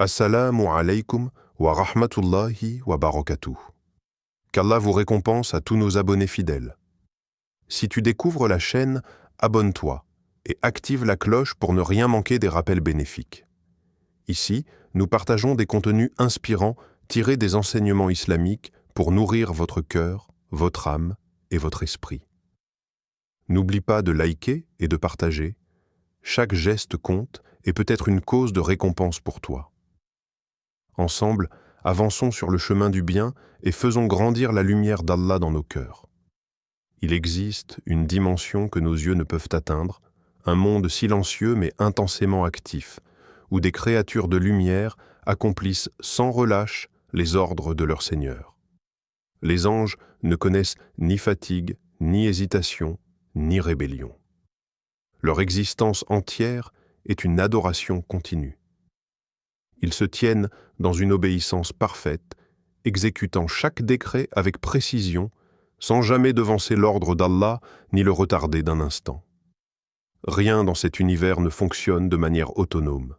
Assalamu alaikum wa rahmatullahi wa barakatuh. Qu'Allah vous récompense à tous nos abonnés fidèles. Si tu découvres la chaîne, abonne-toi et active la cloche pour ne rien manquer des rappels bénéfiques. Ici, nous partageons des contenus inspirants tirés des enseignements islamiques pour nourrir votre cœur, votre âme et votre esprit. N'oublie pas de liker et de partager. Chaque geste compte et peut être une cause de récompense pour toi. Ensemble, avançons sur le chemin du bien et faisons grandir la lumière d'Allah dans nos cœurs. Il existe une dimension que nos yeux ne peuvent atteindre, un monde silencieux mais intensément actif, où des créatures de lumière accomplissent sans relâche les ordres de leur Seigneur. Les anges ne connaissent ni fatigue, ni hésitation, ni rébellion. Leur existence entière est une adoration continue. Ils se tiennent dans une obéissance parfaite, exécutant chaque décret avec précision, sans jamais devancer l'ordre d'Allah ni le retarder d'un instant. Rien dans cet univers ne fonctionne de manière autonome.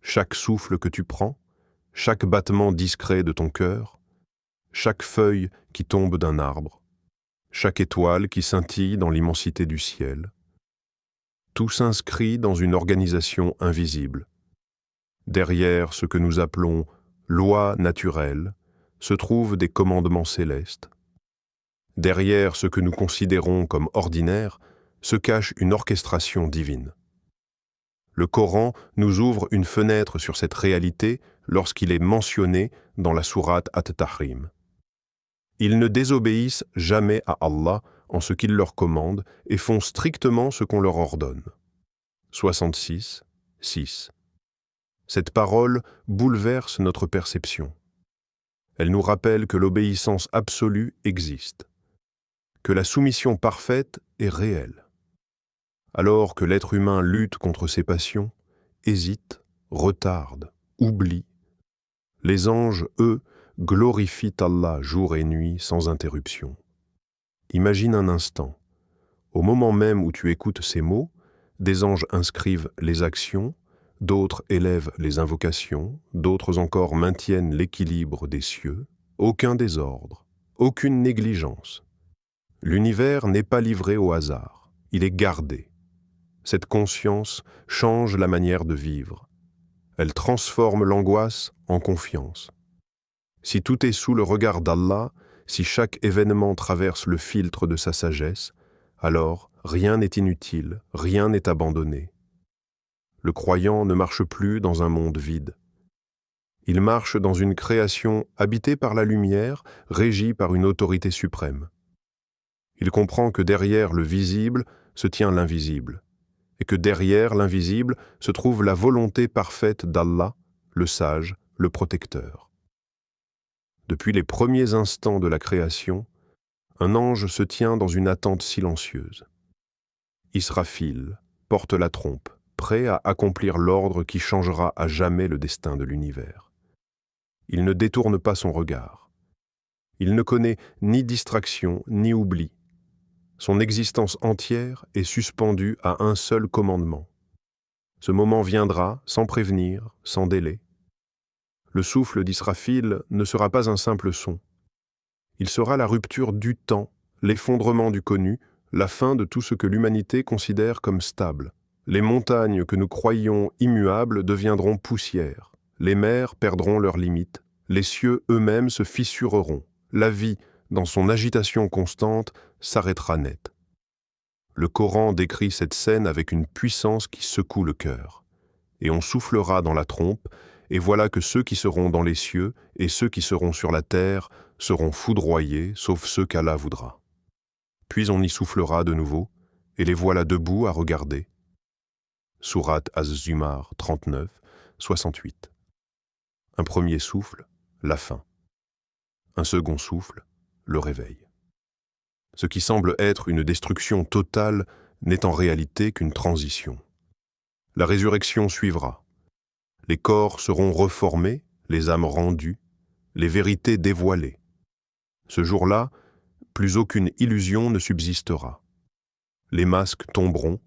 Chaque souffle que tu prends, chaque battement discret de ton cœur, chaque feuille qui tombe d'un arbre, chaque étoile qui scintille dans l'immensité du ciel, tout s'inscrit dans une organisation invisible. Derrière ce que nous appelons lois naturelles se trouvent des commandements célestes. Derrière ce que nous considérons comme ordinaire se cache une orchestration divine. Le Coran nous ouvre une fenêtre sur cette réalité lorsqu'il est mentionné dans la sourate At-Tahrim. Ils ne désobéissent jamais à Allah en ce qu'il leur commande et font strictement ce qu'on leur ordonne. 66, 6. Cette parole bouleverse notre perception. Elle nous rappelle que l'obéissance absolue existe, que la soumission parfaite est réelle. Alors que l'être humain lutte contre ses passions, hésite, retarde, oublie, les anges, eux, glorifient Allah jour et nuit sans interruption. Imagine un instant, au moment même où tu écoutes ces mots, des anges inscrivent les actions, d'autres élèvent les invocations, d'autres encore maintiennent l'équilibre des cieux, aucun désordre, aucune négligence. L'univers n'est pas livré au hasard, il est gardé. Cette conscience change la manière de vivre. Elle transforme l'angoisse en confiance. Si tout est sous le regard d'Allah, si chaque événement traverse le filtre de sa sagesse, alors rien n'est inutile, rien n'est abandonné. Le croyant ne marche plus dans un monde vide. Il marche dans une création habitée par la lumière, régie par une autorité suprême. Il comprend que derrière le visible se tient l'invisible, et que derrière l'invisible se trouve la volonté parfaite d'Allah, le sage, le protecteur. Depuis les premiers instants de la création, un ange se tient dans une attente silencieuse. Israfil porte la trompe, prêt à accomplir l'ordre qui changera à jamais le destin de l'univers. Il ne détourne pas son regard. Il ne connaît ni distraction ni oubli. Son existence entière est suspendue à un seul commandement. Ce moment viendra sans prévenir, sans délai. Le souffle d'Israfil ne sera pas un simple son. Il sera la rupture du temps, l'effondrement du connu, la fin de tout ce que l'humanité considère comme stable. Les montagnes que nous croyions immuables deviendront poussière. Les mers perdront leurs limites. Les cieux eux-mêmes se fissureront. La vie, dans son agitation constante, s'arrêtera net. Le Coran décrit cette scène avec une puissance qui secoue le cœur. Et on soufflera dans la trompe, et voilà que ceux qui seront dans les cieux et ceux qui seront sur la terre seront foudroyés, sauf ceux qu'Allah voudra. Puis on y soufflera de nouveau, et les voilà debout à regarder. Sourate Az-Zumar 39, 68. Un premier souffle, la fin. Un second souffle, le réveil. Ce qui semble être une destruction totale n'est en réalité qu'une transition. La résurrection suivra. Les corps seront reformés, les âmes rendues, les vérités dévoilées. Ce jour-là, plus aucune illusion ne subsistera. Les masques tomberont,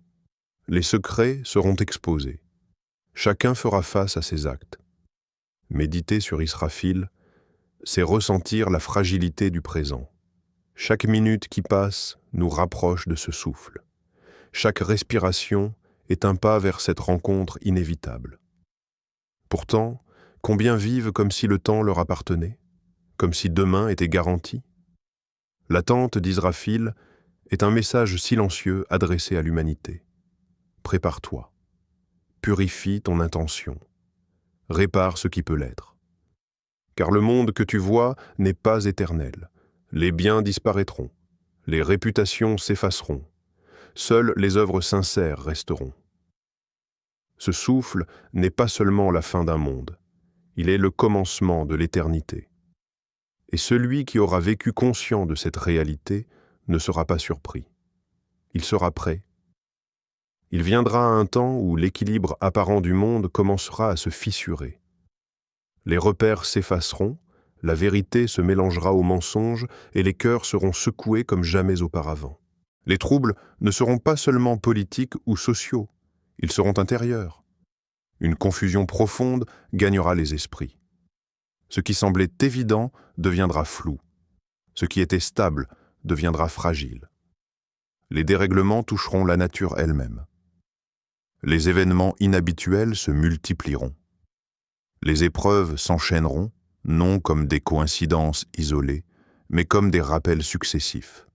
les secrets seront exposés. Chacun fera face à ses actes. Méditer sur Israfil, c'est ressentir la fragilité du présent. Chaque minute qui passe nous rapproche de ce souffle. Chaque respiration est un pas vers cette rencontre inévitable. Pourtant, combien vivent comme si le temps leur appartenait, comme si demain était garanti? L'attente d'Israfil est un message silencieux adressé à l'humanité. Prépare-toi, purifie ton intention, répare ce qui peut l'être. Car le monde que tu vois n'est pas éternel. Les biens disparaîtront, les réputations s'effaceront, seules les œuvres sincères resteront. Ce souffle n'est pas seulement la fin d'un monde, il est le commencement de l'éternité. Et celui qui aura vécu conscient de cette réalité ne sera pas surpris. Il sera prêt. Il viendra un temps où l'équilibre apparent du monde commencera à se fissurer. Les repères s'effaceront, la vérité se mélangera au mensonge et les cœurs seront secoués comme jamais auparavant. Les troubles ne seront pas seulement politiques ou sociaux, ils seront intérieurs. Une confusion profonde gagnera les esprits. Ce qui semblait évident deviendra flou. Ce qui était stable deviendra fragile. Les dérèglements toucheront la nature elle-même. Les événements inhabituels se multiplieront. Les épreuves s'enchaîneront, non comme des coïncidences isolées, mais comme des rappels successifs.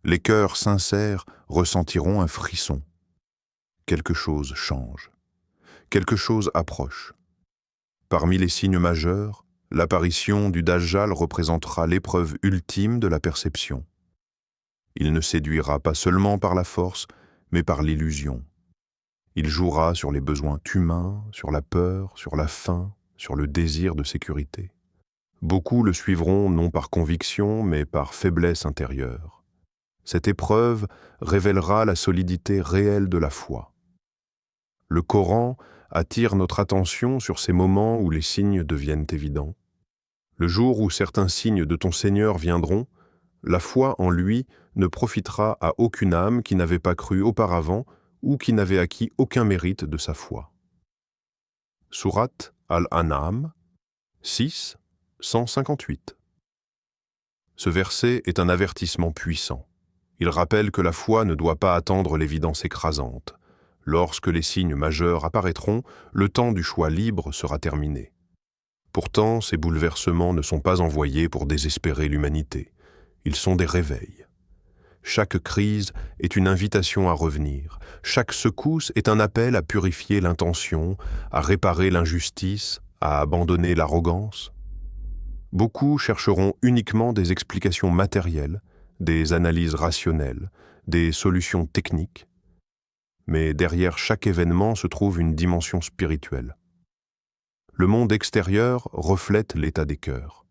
Les cœurs sincères ressentiront un frisson. Quelque chose change. Quelque chose approche. Parmi les signes majeurs, l'apparition du Dajjal représentera l'épreuve ultime de la perception. Il ne séduira pas seulement par la force, mais par l'illusion. Il jouera sur les besoins humains, sur la peur, sur la faim, sur le désir de sécurité. Beaucoup le suivront non par conviction, mais par faiblesse intérieure. Cette épreuve révélera la solidité réelle de la foi. Le Coran attire notre attention sur ces moments où les signes deviennent évidents. Le jour où certains signes de ton Seigneur viendront, la foi en lui ne profitera à aucune âme qui n'avait pas cru auparavant ou qui n'avait acquis aucun mérite de sa foi. Sourate Al-An'am 6, 158. Ce verset est un avertissement puissant. Il rappelle que la foi ne doit pas attendre l'évidence écrasante. Lorsque les signes majeurs apparaîtront, le temps du choix libre sera terminé. Pourtant, ces bouleversements ne sont pas envoyés pour désespérer l'humanité. Ils sont des réveils. Chaque crise est une invitation à revenir. Chaque secousse est un appel à purifier l'intention, à réparer l'injustice, à abandonner l'arrogance. Beaucoup chercheront uniquement des explications matérielles, des analyses rationnelles, des solutions techniques. Mais derrière chaque événement se trouve une dimension spirituelle. Le monde extérieur reflète l'état des cœurs.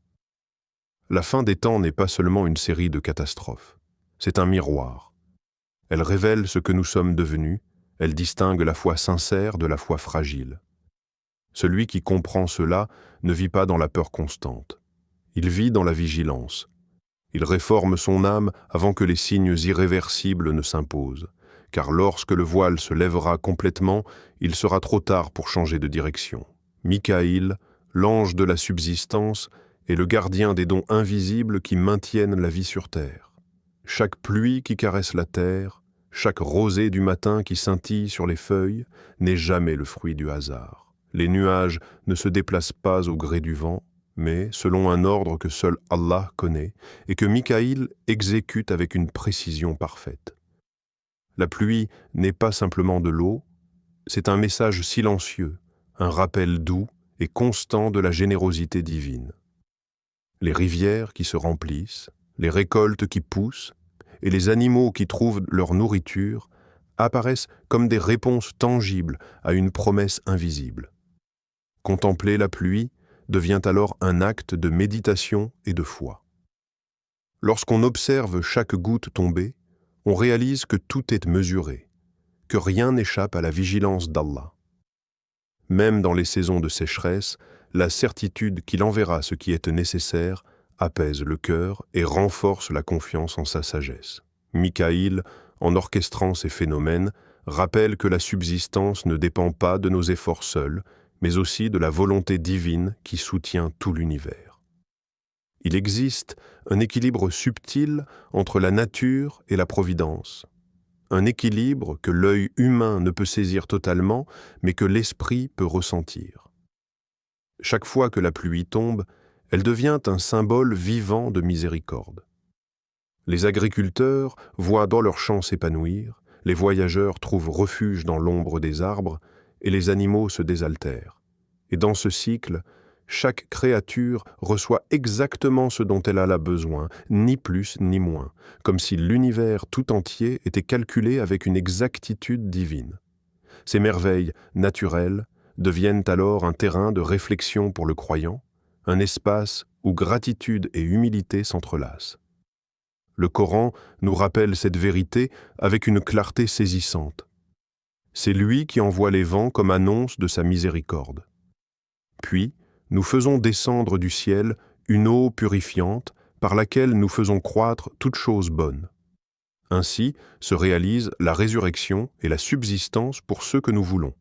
La fin des temps n'est pas seulement une série de catastrophes, c'est un miroir. Elle révèle ce que nous sommes devenus, elle distingue la foi sincère de la foi fragile. Celui qui comprend cela ne vit pas dans la peur constante, il vit dans la vigilance. Il réforme son âme avant que les signes irréversibles ne s'imposent. Car lorsque le voile se lèvera complètement, il sera trop tard pour changer de direction. Mikaïl, l'ange de la subsistance, est le gardien des dons invisibles qui maintiennent la vie sur terre. Chaque pluie qui caresse la terre, chaque rosée du matin qui scintille sur les feuilles, n'est jamais le fruit du hasard. Les nuages ne se déplacent pas au gré du vent, mais selon un ordre que seul Allah connaît et que Mikaïl exécute avec une précision parfaite. La pluie n'est pas simplement de l'eau, c'est un message silencieux, un rappel doux et constant de la générosité divine. Les rivières qui se remplissent, les récoltes qui poussent et les animaux qui trouvent leur nourriture apparaissent comme des réponses tangibles à une promesse invisible. Contempler la pluie devient alors un acte de méditation et de foi. Lorsqu'on observe chaque goutte tombée, on réalise que tout est mesuré, que rien n'échappe à la vigilance d'Allah. Même dans les saisons de sécheresse, la certitude qu'il enverra ce qui est nécessaire apaise le cœur et renforce la confiance en sa sagesse. Mikaïl, en orchestrant ces phénomènes, rappelle que la subsistance ne dépend pas de nos efforts seuls, mais aussi de la volonté divine qui soutient tout l'univers. Il existe un équilibre subtil entre la nature et la providence, un équilibre que l'œil humain ne peut saisir totalement, mais que l'esprit peut ressentir. Chaque fois que la pluie tombe, elle devient un symbole vivant de miséricorde. Les agriculteurs voient dans leurs champs s'épanouir, les voyageurs trouvent refuge dans l'ombre des arbres, et les animaux se désaltèrent. Et dans ce cycle, chaque créature reçoit exactement ce dont elle a besoin, ni plus ni moins, comme si l'univers tout entier était calculé avec une exactitude divine. Ces merveilles naturelles deviennent alors un terrain de réflexion pour le croyant, un espace où gratitude et humilité s'entrelacent. Le Coran nous rappelle cette vérité avec une clarté saisissante. C'est lui qui envoie les vents comme annonce de sa miséricorde. Puis, nous faisons descendre du ciel une eau purifiante par laquelle nous faisons croître toute chose bonne. Ainsi se réalise la résurrection et la subsistance pour ceux que nous voulons.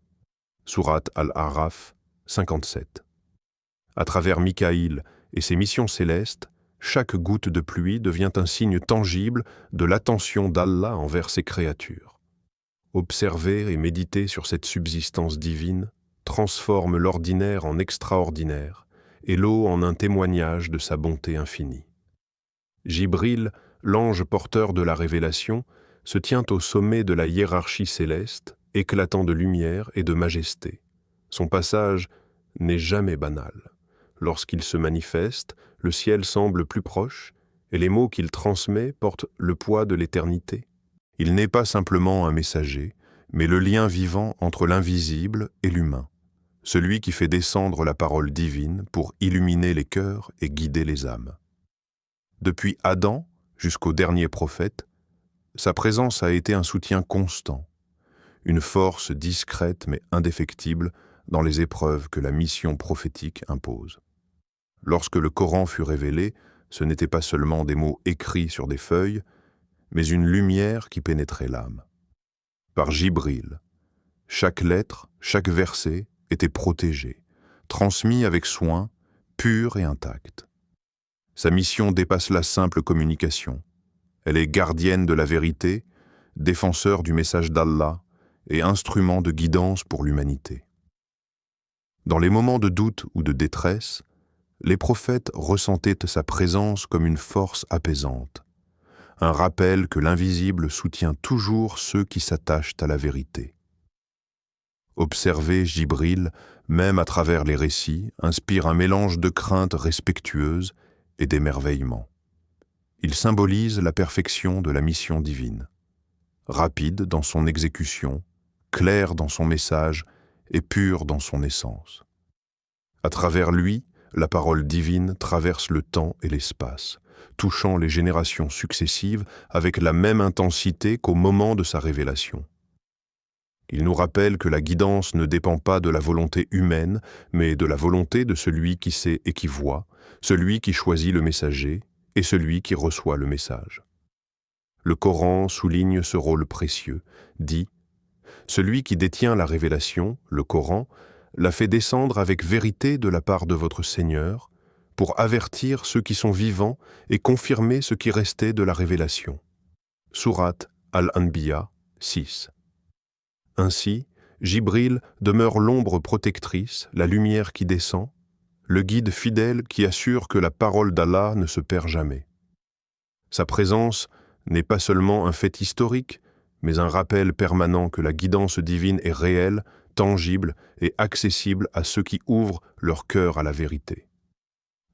Sourate Al-A'raf 57. À travers Mikaïl et ses missions célestes, chaque goutte de pluie devient un signe tangible de l'attention d'Allah envers ses créatures. Observer et méditer sur cette subsistance divine transforme l'ordinaire en extraordinaire et l'eau en un témoignage de sa bonté infinie. Jibril, l'ange porteur de la révélation, se tient au sommet de la hiérarchie céleste, éclatant de lumière et de majesté. Son passage n'est jamais banal. Lorsqu'il se manifeste, le ciel semble plus proche et les mots qu'il transmet portent le poids de l'éternité. Il n'est pas simplement un messager, mais le lien vivant entre l'invisible et l'humain, celui qui fait descendre la parole divine pour illuminer les cœurs et guider les âmes. Depuis Adam jusqu'au dernier prophète, sa présence a été un soutien constant, une force discrète mais indéfectible dans les épreuves que la mission prophétique impose. Lorsque le Coran fut révélé, ce n'était pas seulement des mots écrits sur des feuilles, mais une lumière qui pénétrait l'âme. Par Jibril, chaque lettre, chaque verset était protégé, transmis avec soin, pur et intact. Sa mission dépasse la simple communication. Elle est gardienne de la vérité, défenseur du message d'Allah et instrument de guidance pour l'humanité. Dans les moments de doute ou de détresse, les prophètes ressentaient sa présence comme une force apaisante, un rappel que l'invisible soutient toujours ceux qui s'attachent à la vérité. Observer Jibril, même à travers les récits, inspire un mélange de crainte respectueuse et d'émerveillement. Il symbolise la perfection de la mission divine. Rapide dans son exécution, clair dans son message et pur dans son essence. À travers lui, la parole divine traverse le temps et l'espace, touchant les générations successives avec la même intensité qu'au moment de sa révélation. Il nous rappelle que la guidance ne dépend pas de la volonté humaine, mais de la volonté de celui qui sait et qui voit, celui qui choisit le messager et celui qui reçoit le message. Le Coran souligne ce rôle précieux, dit « Celui qui détient la révélation, le Coran, l'a fait descendre avec vérité de la part de votre Seigneur, pour avertir ceux qui sont vivants et confirmer ce qui restait de la révélation. » Sourate Al-Anbiya 6. Ainsi, Jibril demeure l'ombre protectrice, la lumière qui descend, le guide fidèle qui assure que la parole d'Allah ne se perd jamais. Sa présence n'est pas seulement un fait historique, mais un rappel permanent que la guidance divine est réelle, tangible et accessible à ceux qui ouvrent leur cœur à la vérité.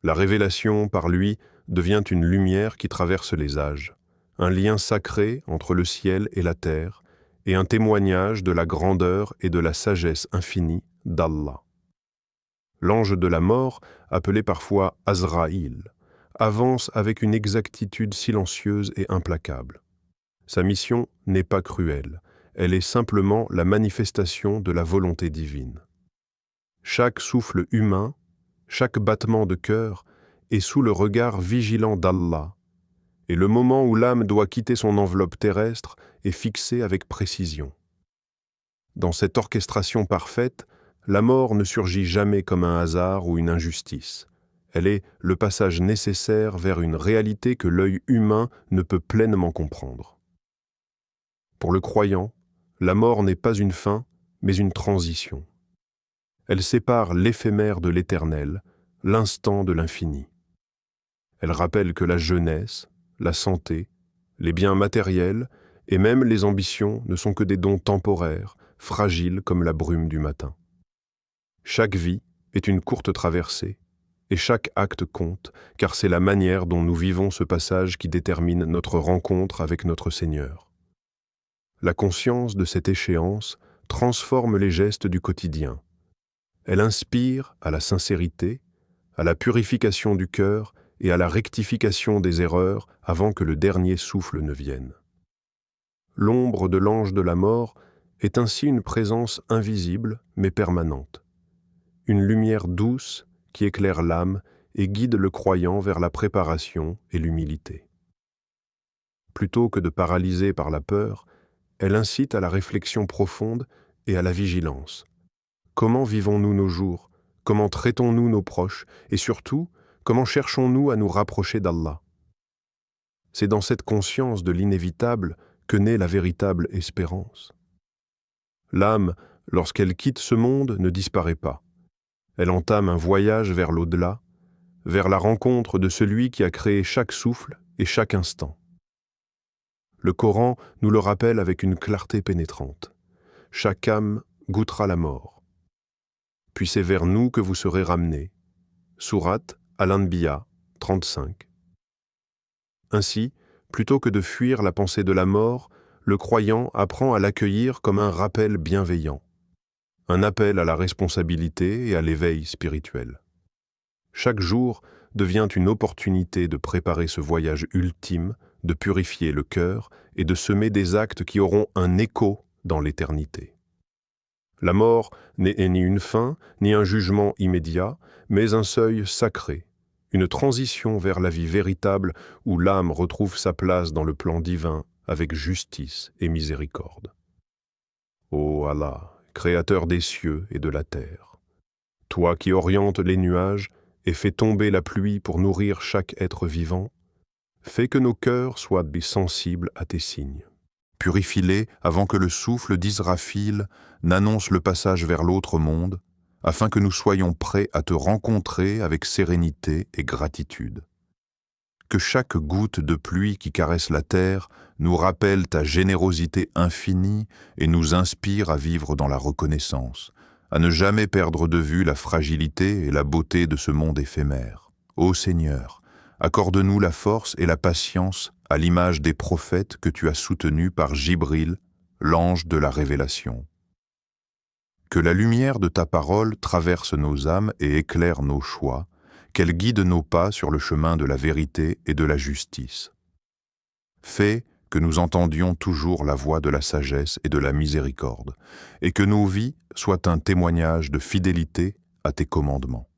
La révélation, par lui, devient une lumière qui traverse les âges, un lien sacré entre le ciel et la terre, et un témoignage de la grandeur et de la sagesse infinie d'Allah. L'ange de la mort, appelé parfois Azraïl, avance avec une exactitude silencieuse et implacable. Sa mission n'est pas cruelle, elle est simplement la manifestation de la volonté divine. Chaque souffle humain, chaque battement de cœur est sous le regard vigilant d'Allah, et le moment où l'âme doit quitter son enveloppe terrestre est fixé avec précision. Dans cette orchestration parfaite, La mort ne surgit jamais comme un hasard ou une injustice. Elle est le passage nécessaire vers une réalité que l'œil humain ne peut pleinement comprendre. Pour le croyant, la mort n'est pas une fin, mais une transition. Elle sépare l'éphémère de l'éternel, l'instant de l'infini. Elle rappelle que la jeunesse, la santé, les biens matériels et même les ambitions ne sont que des dons temporaires, fragiles comme la brume du matin. Chaque vie est une courte traversée, et chaque acte compte, car c'est la manière dont nous vivons ce passage qui détermine notre rencontre avec notre Seigneur. La conscience de cette échéance transforme les gestes du quotidien. Elle inspire à la sincérité, à la purification du cœur et à la rectification des erreurs avant que le dernier souffle ne vienne. L'ombre de l'ange de la mort est ainsi une présence invisible mais permanente, une lumière douce qui éclaire l'âme et guide le croyant vers la préparation et l'humilité. Plutôt que de paralyser par la peur, elle incite à la réflexion profonde et à la vigilance. Comment vivons-nous nos jours? Comment traitons-nous nos proches? Et surtout, comment cherchons-nous à nous rapprocher d'Allah? C'est dans cette conscience de l'inévitable que naît la véritable espérance. L'âme, lorsqu'elle quitte ce monde, ne disparaît pas. Elle entame un voyage vers l'au-delà, vers la rencontre de celui qui a créé chaque souffle et chaque instant. Le Coran nous le rappelle avec une clarté pénétrante. Chaque âme goûtera la mort. Puis c'est vers nous que vous serez ramenés. Sourate Al-Anbiya 35. Ainsi, plutôt que de fuir la pensée de la mort, le croyant apprend à l'accueillir comme un rappel bienveillant, un appel à la responsabilité et à l'éveil spirituel. Chaque jour devient une opportunité de préparer ce voyage ultime, de purifier le cœur et de semer des actes qui auront un écho dans l'éternité. La mort n'est ni une fin, ni un jugement immédiat, mais un seuil sacré, une transition vers la vie véritable où l'âme retrouve sa place dans le plan divin avec justice et miséricorde. Ô Allah, Créateur des cieux et de la terre, toi qui orientes les nuages et fais tomber la pluie pour nourrir chaque être vivant, fais que nos cœurs soient sensibles à tes signes. Purifie-les avant que le souffle d'Israfil n'annonce le passage vers l'autre monde, afin que nous soyons prêts à te rencontrer avec sérénité et gratitude. Que chaque goutte de pluie qui caresse la terre nous rappelle ta générosité infinie et nous inspire à vivre dans la reconnaissance, à ne jamais perdre de vue la fragilité et la beauté de ce monde éphémère. Ô Seigneur, accorde-nous la force et la patience à l'image des prophètes que tu as soutenus par Jibril, l'ange de la révélation. Que la lumière de ta parole traverse nos âmes et éclaire nos choix, qu'elle guide nos pas sur le chemin de la vérité et de la justice. Fais que nous entendions toujours la voix de la sagesse et de la miséricorde, et que nos vies soient un témoignage de fidélité à tes commandements.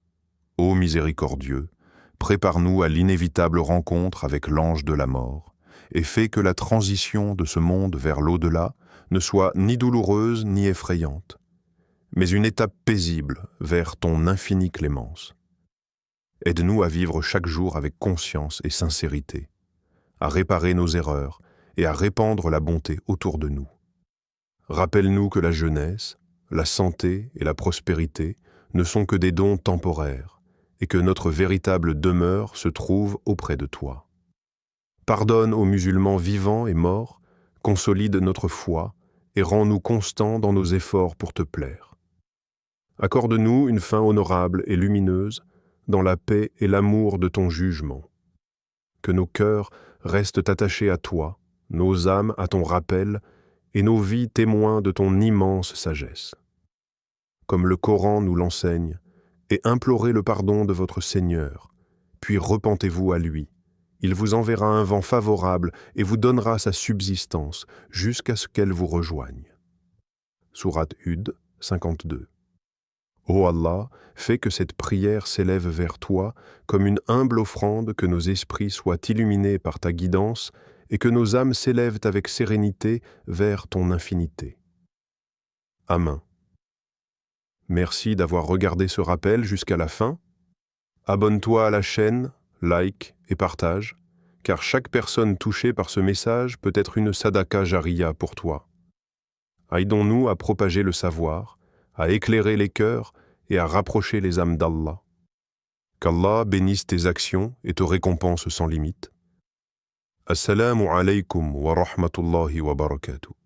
Ô miséricordieux, prépare-nous à l'inévitable rencontre avec l'ange de la mort, et fais que la transition de ce monde vers l'au-delà ne soit ni douloureuse ni effrayante, mais une étape paisible vers ton infinie clémence. Aide-nous à vivre chaque jour avec conscience et sincérité, à réparer nos erreurs et à répandre la bonté autour de nous. Rappelle-nous que la jeunesse, la santé et la prospérité ne sont que des dons temporaires et que notre véritable demeure se trouve auprès de toi. Pardonne aux musulmans vivants et morts, consolide notre foi et rends-nous constants dans nos efforts pour te plaire. Accorde-nous une fin honorable et lumineuse dans la paix et l'amour de ton jugement. Que nos cœurs restent attachés à toi, nos âmes à ton rappel et nos vies témoins de ton immense sagesse. Comme le Coran nous l'enseigne, et implorez le pardon de votre Seigneur, puis repentez-vous à lui. Il vous enverra un vent favorable et vous donnera sa subsistance jusqu'à ce qu'elle vous rejoigne. Sourate Hud 52. Ô Allah, fais que cette prière s'élève vers toi comme une humble offrande, que nos esprits soient illuminés par ta guidance et que nos âmes s'élèvent avec sérénité vers ton infinité. Amen. Merci d'avoir regardé ce rappel jusqu'à la fin. Abonne-toi à la chaîne, like et partage, car chaque personne touchée par ce message peut être une sadaqa jariya pour toi. Aidons-nous à propager le savoir, à éclairer les cœurs et à rapprocher les âmes d'Allah. Qu'Allah bénisse tes actions et te récompense sans limite. Assalamu alaikum wa rahmatullahi wa barakatuh.